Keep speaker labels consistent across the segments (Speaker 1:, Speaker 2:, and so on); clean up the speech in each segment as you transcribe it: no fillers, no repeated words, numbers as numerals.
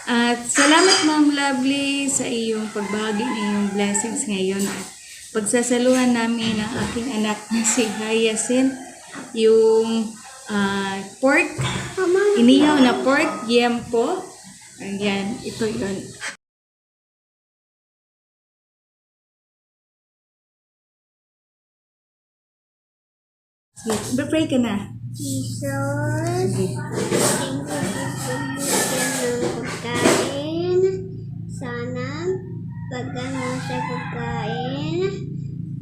Speaker 1: At salamat Ma'am Lovely sa iyong pagbahagi ng iyong blessings ngayon at pagsasaluhan namin ang aking anak na si Hyacinth, yung pork, inihaw na pork, liempo. Ayan, ito yun. Pray ka na.
Speaker 2: Jesus, thank you ng pagkain. Sana pagano sa pagkain.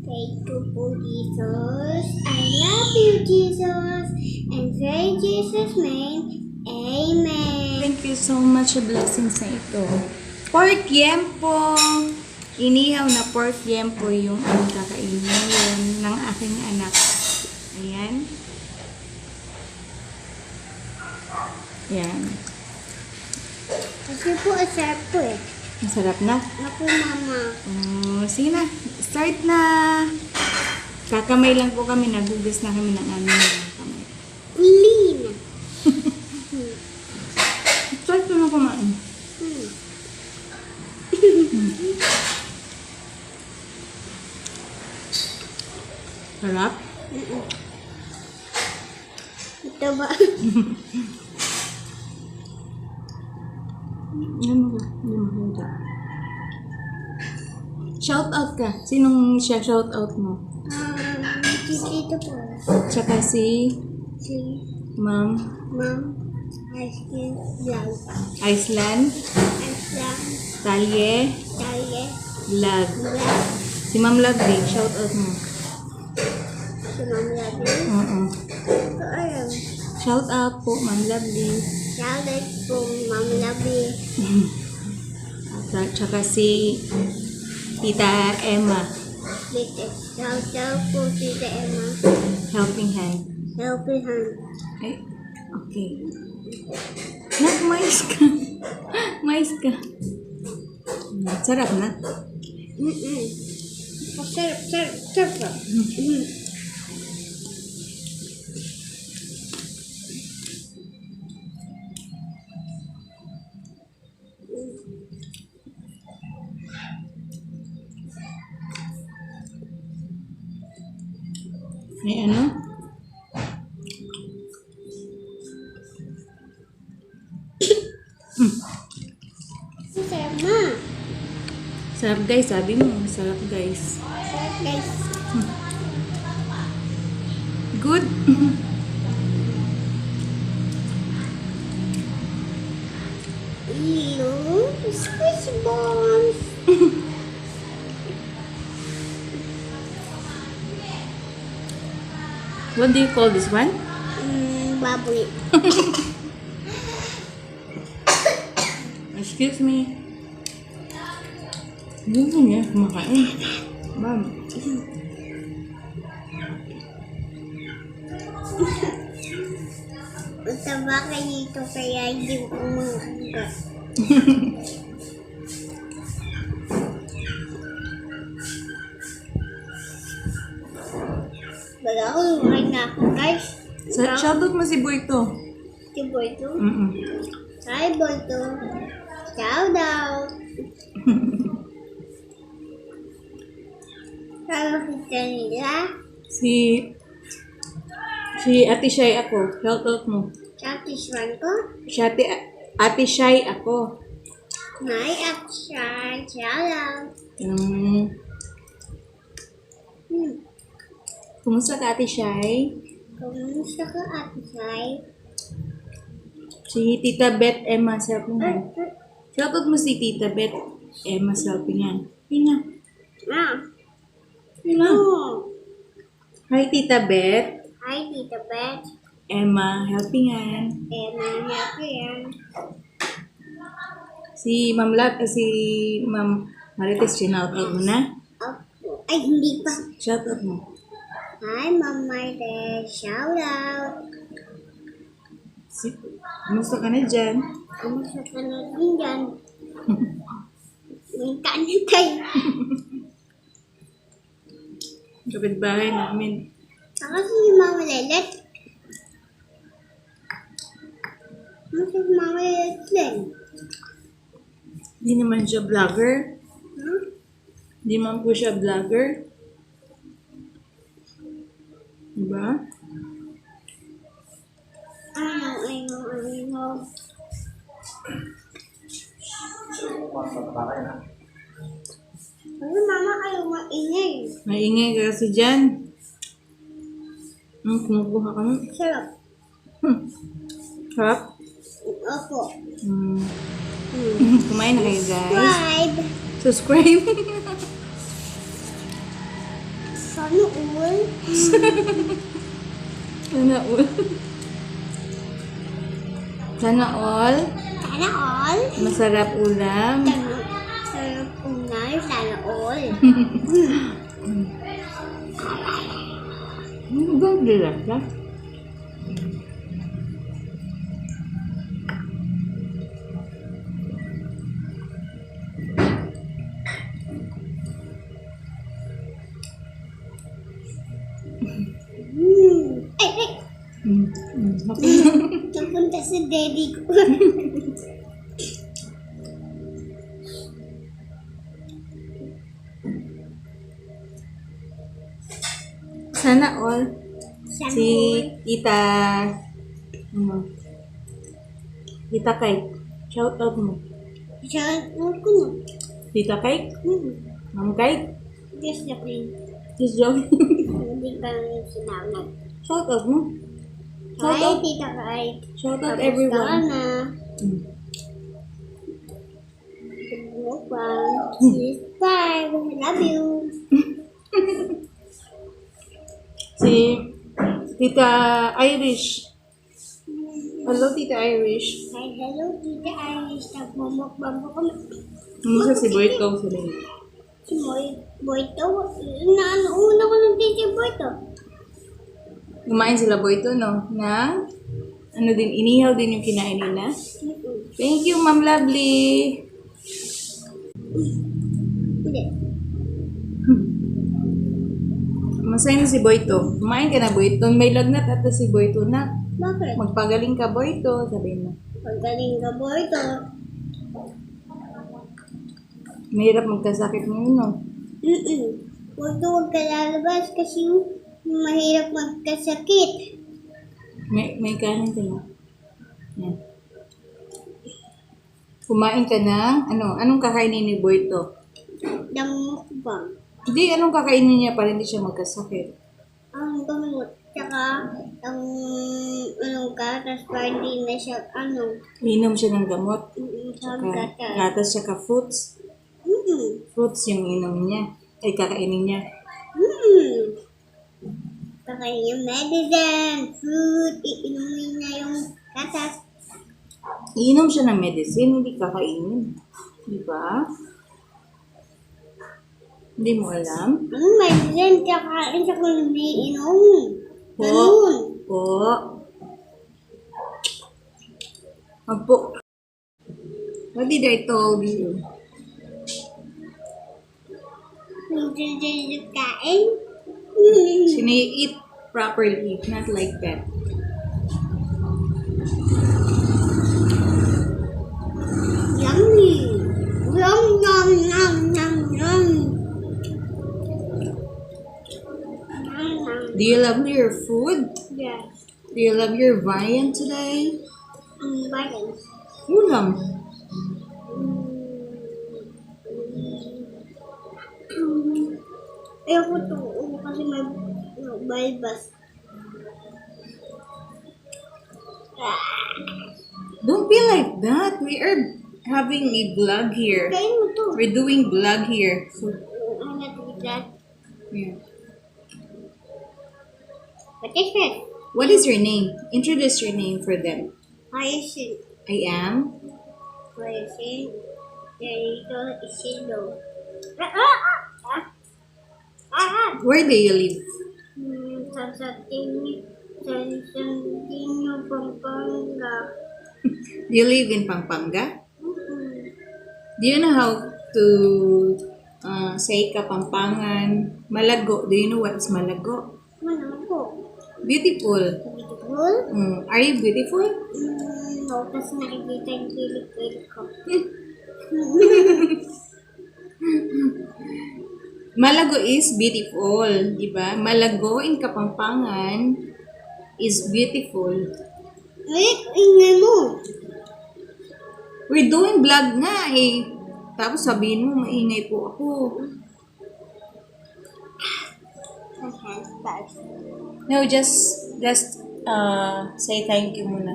Speaker 2: Thank you po, Jesus. I love you, Jesus. And pray Jesus' name. Amen.
Speaker 1: Thank you so much sa blessings na ito. Pork liempo. Inihaw na pork liempo yung aming kakainin ngayon ng aking anak. Ayan. Ayan.
Speaker 2: Kasi po, asarap po eh.
Speaker 1: Masarap na.
Speaker 2: Naku, Mama.
Speaker 1: Sige na. Start na. Kakamay lang po kami. Nagugas na kami ng aming mga kamay.
Speaker 2: Lean.
Speaker 1: Start ko na kumain. Sarap?
Speaker 2: Ito ba?
Speaker 1: Shout out ka. Sinong siya shout out mo?
Speaker 2: Dito po.
Speaker 1: Tsaka si
Speaker 2: Si
Speaker 1: Ma'am
Speaker 2: Ma'am. Ice cream. Vlog.
Speaker 1: Iceland,
Speaker 2: Islam.
Speaker 1: Talye,
Speaker 2: Tayo.
Speaker 1: Vlog.
Speaker 2: Vlog.
Speaker 1: Si Ma'am Lovely, shout out mo.
Speaker 2: Si Ma'am Lovely.
Speaker 1: Oo.
Speaker 2: Ito alam.
Speaker 1: Shout out po, Ma'am Lovely.
Speaker 2: Shoutout po, Ma'am Lovely.
Speaker 1: At tsaka si Tita Emma,
Speaker 2: Shoutout po, Tita Emma.
Speaker 1: helping hand.
Speaker 2: Helping hand.
Speaker 1: Ay, okay. Nak, mais ka. Mais ka. Sarap na.
Speaker 2: Sarap.
Speaker 1: May ano?
Speaker 2: Sarap na.
Speaker 1: Sarap guys, sabi mo. Sarap guys.
Speaker 2: Sarap, guys.
Speaker 1: Good.
Speaker 2: Squish balls.
Speaker 1: What do you call this one?
Speaker 2: Baboy.
Speaker 1: Excuse me. Hindi niya kumakain. Ma'am.
Speaker 2: Mataba ka dito kaya hindi ko kumangga. Baga ako lumain na ako, guys.
Speaker 1: Shoutout mo si Boyto.
Speaker 2: Si Boyto.
Speaker 1: Mm-mm.
Speaker 2: Hi, Boyto. Shout out. Sama kita nila.
Speaker 1: Si Ate Shay ako. Shoutout mo.
Speaker 2: Satiswan ko.
Speaker 1: Ate Shay ako.
Speaker 2: Hi, Akshay. Shout out.
Speaker 1: Kumusta ka Ate Shay?
Speaker 2: Kumusta ka, Akshay?
Speaker 1: Si Tita Beth Emma Salpingan. Shoutout mo si Tita Beth Emma Salpingan. Ina. Ina. Hi Tita Beth.
Speaker 2: Hi, Tita Beth.
Speaker 1: Emma Helpingan.
Speaker 2: Emma, happy yan.
Speaker 1: Si Ma'am Marites, shoutout mo na.
Speaker 2: Ay, hindi pa.
Speaker 1: Shoutout mo.
Speaker 2: Hi, Ma'am Martes. Shout out.
Speaker 1: Kumusta ka na dyan?
Speaker 2: Kumusta ka na din dyan? May kanin tayo.
Speaker 1: Kapitbahay namin.
Speaker 2: Saka si Mama Lelet. Ano si Mama Lelet din?
Speaker 1: Hindi naman siya vlogger.
Speaker 2: Hmm?
Speaker 1: Hindi man po siya vlogger. Diba?
Speaker 2: Ano. Ano, mama, kayo maingay.
Speaker 1: Maingay ka kasi dyan. Kumukuha ka nun.
Speaker 2: Sarap.
Speaker 1: Sarap.
Speaker 2: Opo.
Speaker 1: Kumain na kayo guys.
Speaker 2: Subscribe.
Speaker 1: Subscribe.
Speaker 2: Sana all.
Speaker 1: Sana all. Sana all.
Speaker 2: Sana all.
Speaker 1: Masarap ulam.
Speaker 2: Sarap unay. Sana all.
Speaker 1: Ano ba ang dilata?
Speaker 2: Ay.
Speaker 1: Okay.
Speaker 2: Napunta sa daddy ko.
Speaker 1: Sana all.
Speaker 2: Sana
Speaker 1: Si
Speaker 2: all.
Speaker 1: Tita. Tita Kay. Shout out mo.
Speaker 2: Shout out ko no.
Speaker 1: Tita Kay. Ma'am Kay.
Speaker 2: Just the plain.
Speaker 1: Just joking.
Speaker 2: Hindi pa rin sinangat.
Speaker 1: Shout out mo. Shout
Speaker 2: Hi,
Speaker 1: out.
Speaker 2: Tita Kai.
Speaker 1: Shout out
Speaker 2: Kamusta
Speaker 1: everyone.
Speaker 2: ka na?
Speaker 1: Mm.
Speaker 2: One, five. I love you.
Speaker 1: Si Tita Irish. Hello, Tita Irish.
Speaker 2: Hi, hello, Tita Irish. Nagmamukbang ko kami.
Speaker 1: Ano si Boyto sila?
Speaker 2: Si Boyto. Nauna ko ng Tita Boyto.
Speaker 1: Kumain sila Boyto, no? Na? Ano din, inihaw din yung kinain nila. Thank you, Ma'am Lovely.
Speaker 2: Hindi.
Speaker 1: Masaya na si Boyto. Kumain ka na, Boyto. May lagnat at si Boyto na.
Speaker 2: Bakit?
Speaker 1: Magpagaling ka, Boyto. Sabihin mo.
Speaker 2: Paggaling ka, Boyto.
Speaker 1: Mahirap magkasakit mo yun, no?
Speaker 2: Boyto, huwag ka lalabas kasi mahirap magkasakit.
Speaker 1: May kanin ka na. Yan. Kumain ka na. Anong kakainin ni Boyto?
Speaker 2: Damukbang.
Speaker 1: Hindi, anong kakainin niya para hindi siya magkasakit?
Speaker 2: Ang gamot. Tsaka, gatas para hindi na siya,
Speaker 1: Inom siya ng gamot.
Speaker 2: sa
Speaker 1: Saka,
Speaker 2: gatas.
Speaker 1: gatas siya fruits. Fruits yung inom niya. Ay, kakainin niya.
Speaker 2: Kakain yung medicine, fruit, iinumin na yung gatas.
Speaker 1: Iinom siya ng medicine, hindi kakainin. Di ba? Hindi mo alam?
Speaker 2: Ang medicine, kakain siya kung umiinom.
Speaker 1: Po.
Speaker 2: Ganun.
Speaker 1: Po. Magpo. What did I told you?
Speaker 2: Hindi kain.
Speaker 1: So, you eat properly, not like that.
Speaker 2: Yummy. Yum, yum, yum, yum, yum.
Speaker 1: Do you love your food?
Speaker 2: Yes.
Speaker 1: Do you love your viand today?
Speaker 2: Vitamins.
Speaker 1: Ulam.
Speaker 2: Ayoko to kasi may balbas.
Speaker 1: Don't be like that. We are having a vlog here.
Speaker 2: Kain mo to.
Speaker 1: We're doing vlog here. So,
Speaker 2: I'm not eat that.
Speaker 1: yeah.
Speaker 2: What is it?
Speaker 1: What is your name? Introduce your name for them.
Speaker 2: Hyacinth.
Speaker 1: I am.
Speaker 2: Hyacinth. Dito, Isildo.
Speaker 1: Where do you live?
Speaker 2: Sa Santino, Pampanga.
Speaker 1: Do you live in Pampanga? Do you know how to say Kapampangan? Malago. Do you know what is Malago?
Speaker 2: Ano po?
Speaker 1: Beautiful.
Speaker 2: Beautiful?
Speaker 1: Are you beautiful?
Speaker 2: No, tapos nakikita yung kilik-kilik ko.
Speaker 1: Malago is beautiful, di ba? Malago in Kapampangan is beautiful.
Speaker 2: Wait, ingay mo.
Speaker 1: We're doing vlog nga eh. Tapos sabihin mo, maingay po ako. No, just say thank you muna.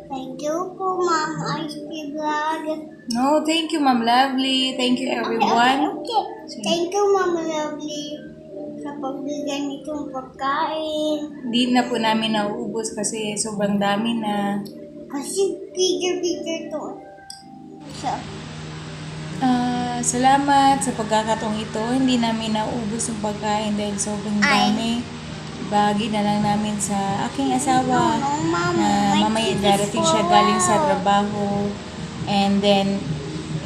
Speaker 2: Thank you po, Ma'am ISP Vlog.
Speaker 1: No, thank you, Ma'am Lovely. Thank you, everyone.
Speaker 2: Okay. Thank you, Ma'am Lovely, sa pagbigay nitong pagkain.
Speaker 1: Di na po namin nauubos kasi sobrang dami na.
Speaker 2: Kasi bigger to. So,
Speaker 1: Salamat sa pagkakataong ito. Hindi namin nauubos yung pagkain dahil sobrang dami. Bahagi na lang namin sa aking asawa na mamaya darating siya galing sa trabaho. And then,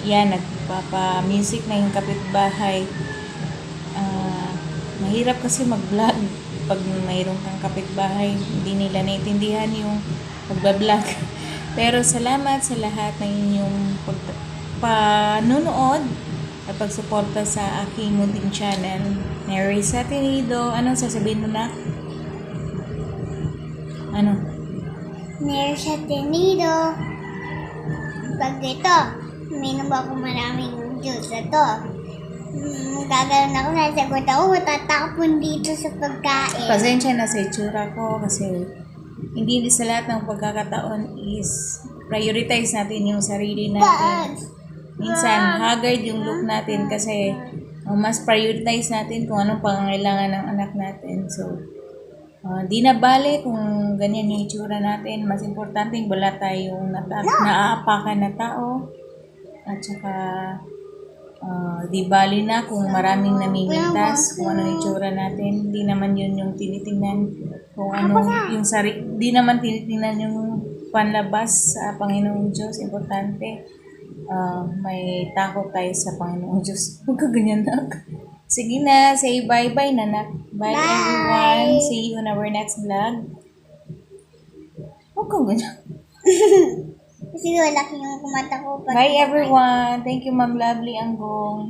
Speaker 1: yan, nagpapa-music na yung kapitbahay. Mahirap kasi mag-vlog pag mayroon kang kapitbahay. Hindi nila naintindihan yung pagbablog. Pero salamat sa lahat ng inyong panunood at pagsuporta sa aking munting channel. Nerissa Tenido. Anong sasabihin mo na? Ano?
Speaker 2: Nerissa Tenido. Pag ito, uminom ako maraming juice na to. Gagawin ako, sasagot ako, matatakpon dito sa pagkain.
Speaker 1: Pasensya na sa itsura ko kasi hindi sa lahat ng pagkakataon is prioritize natin yung sarili natin. Minsan, haggard yung look natin kasi mas prioritize natin kung anong pangangailangan ng anak natin. So, di na bale kung ganyan yung itsura natin. Mas importante wala tayong naaapakan na tao. At saka, di bali na kung maraming namimintas, kung ano yung itsura natin. Di naman yun yung tinitingnan kung ano yung di naman tinitingnan yung panlabas sa Panginoong Diyos. Importante, may takot tayo sa Panginoong Diyos. Huwag ka ganyan na. Sige na, say bye-bye na. Bye everyone. See you in our next vlog. Huwag ka ganyan.
Speaker 2: Kasi wala yung kumata ko.
Speaker 1: Bye everyone. Thank you, Ma'am Lovelyanggong.